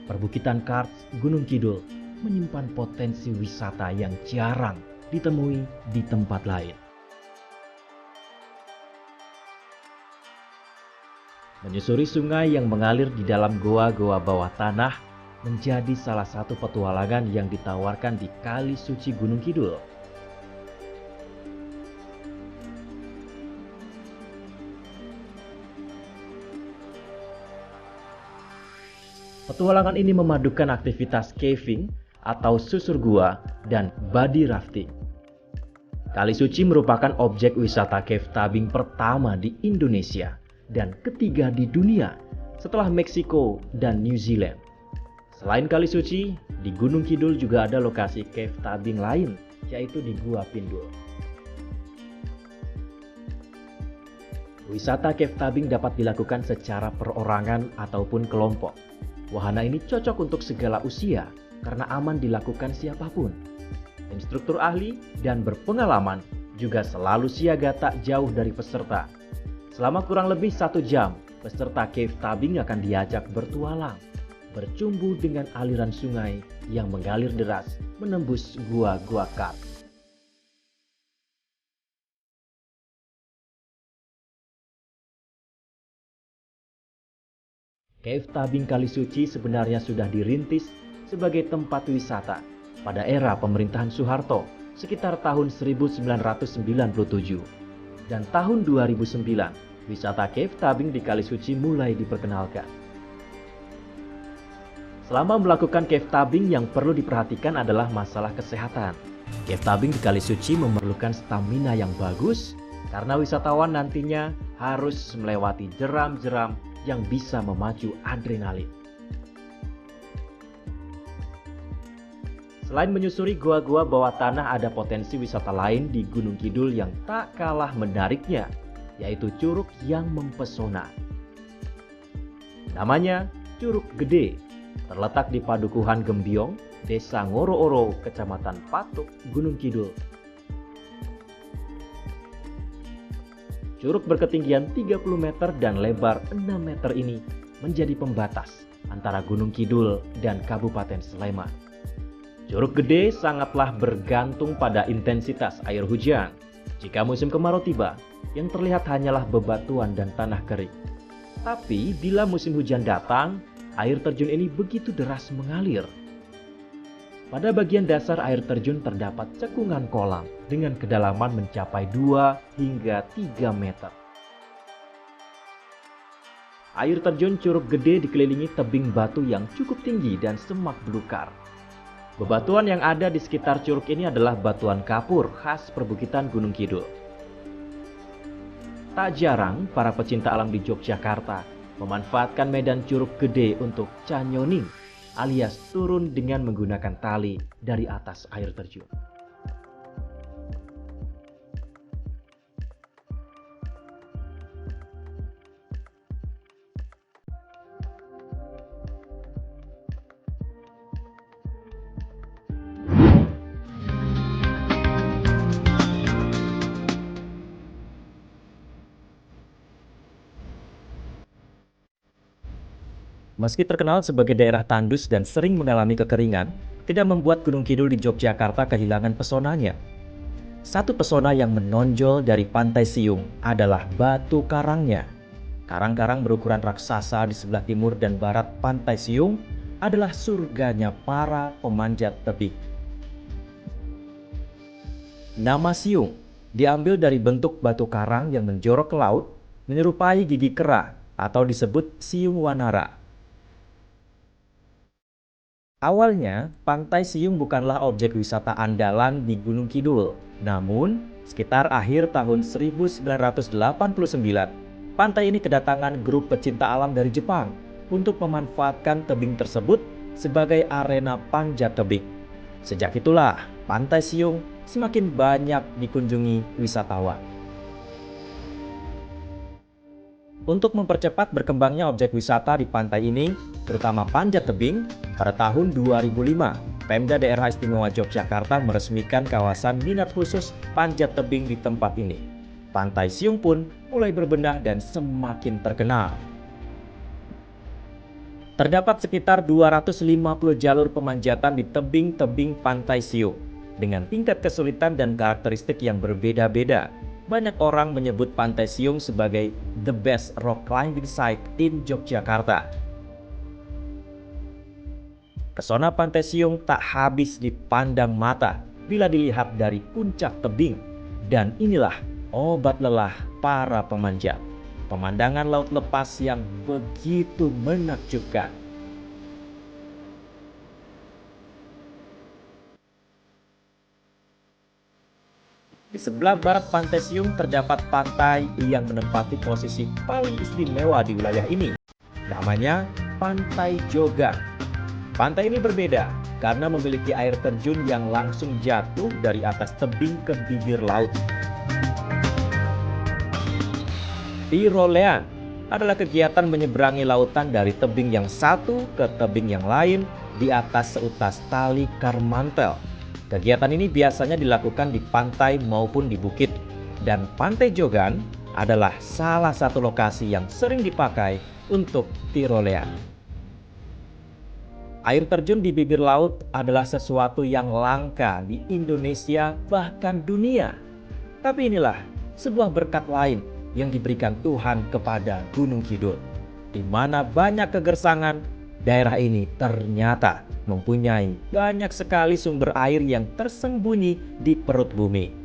Perbukitan Karst, Gunung Kidul menyimpan potensi wisata yang jarang ditemui di tempat lain. Menyusuri sungai yang mengalir di dalam goa-goa bawah tanah menjadi salah satu petualangan yang ditawarkan di Kali Suci Gunung Kidul. Petualangan ini memadukan aktivitas caving atau susur gua dan body rafting. Kali Suci merupakan objek wisata cave tubing pertama di Indonesia dan ketiga di dunia setelah Meksiko dan New Zealand. Selain Kali Suci, di Gunung Kidul juga ada lokasi cave tubing lain, yaitu di Gua Pindul. Wisata cave tubing dapat dilakukan secara perorangan ataupun kelompok. Wahana ini cocok untuk segala usia karena aman dilakukan siapapun. Instruktur ahli dan berpengalaman juga selalu siaga tak jauh dari peserta. Selama kurang lebih 1 jam, peserta cave tubing akan diajak bertualang, bercumbu dengan aliran sungai yang mengalir deras menembus gua-gua Karst. Cave tubing Kali Suci sebenarnya sudah dirintis sebagai tempat wisata pada era pemerintahan Soeharto sekitar tahun 1997. Dan tahun 2009, wisata cave tubing di Kali Suci mulai diperkenalkan. Selama melakukan cave tubing yang perlu diperhatikan adalah masalah kesehatan. Cave tubing di Kali Suci memerlukan stamina yang bagus karena wisatawan nantinya harus melewati jeram-jeram yang bisa memacu adrenalin. Selain menyusuri gua-gua bawah tanah, ada potensi wisata lain di Gunung Kidul yang tak kalah menariknya, yaitu curug yang mempesona. Namanya Curug Gede, terletak di Padukuhan Gembiong, Desa Ngoro-Oro, Kecamatan Patuk, Gunung Kidul. Curug berketinggian 30 meter dan lebar 6 meter ini menjadi pembatas antara Gunung Kidul dan Kabupaten Sleman. Curug Gede sangatlah bergantung pada intensitas air hujan. Jika musim kemarau tiba, yang terlihat hanyalah bebatuan dan tanah kering. Tapi bila musim hujan datang, air terjun ini begitu deras mengalir. Pada bagian dasar air terjun terdapat cekungan kolam dengan kedalaman mencapai 2 hingga 3 meter. Air terjun Curug Gede dikelilingi tebing batu yang cukup tinggi dan semak belukar. Bebatuan yang ada di sekitar curug ini adalah batuan kapur khas perbukitan Gunung Kidul. Tak jarang para pecinta alam di Yogyakarta memanfaatkan medan Curug Gede untuk canyoning, alias turun dengan menggunakan tali dari atas air terjun. Meski terkenal sebagai daerah tandus dan sering mengalami kekeringan, tidak membuat Gunung Kidul di Yogyakarta kehilangan pesonanya. Satu pesona yang menonjol dari Pantai Siung adalah batu karangnya. Karang-karang berukuran raksasa di sebelah timur dan barat Pantai Siung adalah surganya para pemanjat tebing. Nama Siung diambil dari bentuk batu karang yang menjorok ke laut menyerupai gigi kera atau disebut Siung Wanara. Awalnya, Pantai Siung bukanlah objek wisata andalan di Gunung Kidul. Namun, sekitar akhir tahun 1989, pantai ini kedatangan grup pecinta alam dari Jepang untuk memanfaatkan tebing tersebut sebagai arena panjat tebing. Sejak itulah, Pantai Siung semakin banyak dikunjungi wisatawan. Untuk mempercepat berkembangnya objek wisata di pantai ini, terutama panjat tebing, pada tahun 2005, Pemda Daerah Istimewa Yogyakarta meresmikan kawasan minat khusus panjat tebing di tempat ini. Pantai Siung pun mulai berbenah dan semakin terkenal. Terdapat sekitar 250 jalur pemanjatan di tebing-tebing Pantai Siung dengan tingkat kesulitan dan karakteristik yang berbeda-beda. Banyak orang menyebut Pantai Siung sebagai the best rock climbing site in Yogyakarta. Pesona Pantai Siung tak habis dipandang mata bila dilihat dari puncak tebing. Dan inilah obat lelah para pemanjat. Pemandangan laut lepas yang begitu menakjubkan. Di sebelah barat Pantai Siung terdapat pantai yang menempati posisi paling istimewa di wilayah ini. Namanya Pantai Jogan. Pantai ini berbeda karena memiliki air terjun yang langsung jatuh dari atas tebing ke bibir laut. Tirolean adalah kegiatan menyeberangi lautan dari tebing yang satu ke tebing yang lain di atas seutas tali karmantel. Kegiatan ini biasanya dilakukan di pantai maupun di bukit, dan Pantai Jogan adalah salah satu lokasi yang sering dipakai untuk tirolean. Air terjun di bibir laut adalah sesuatu yang langka di Indonesia bahkan dunia. Tapi inilah sebuah berkat lain yang diberikan Tuhan kepada Gunung Kidul, di mana banyak kegersangan. Daerah ini ternyata mempunyai banyak sekali sumber air yang tersembunyi di perut bumi.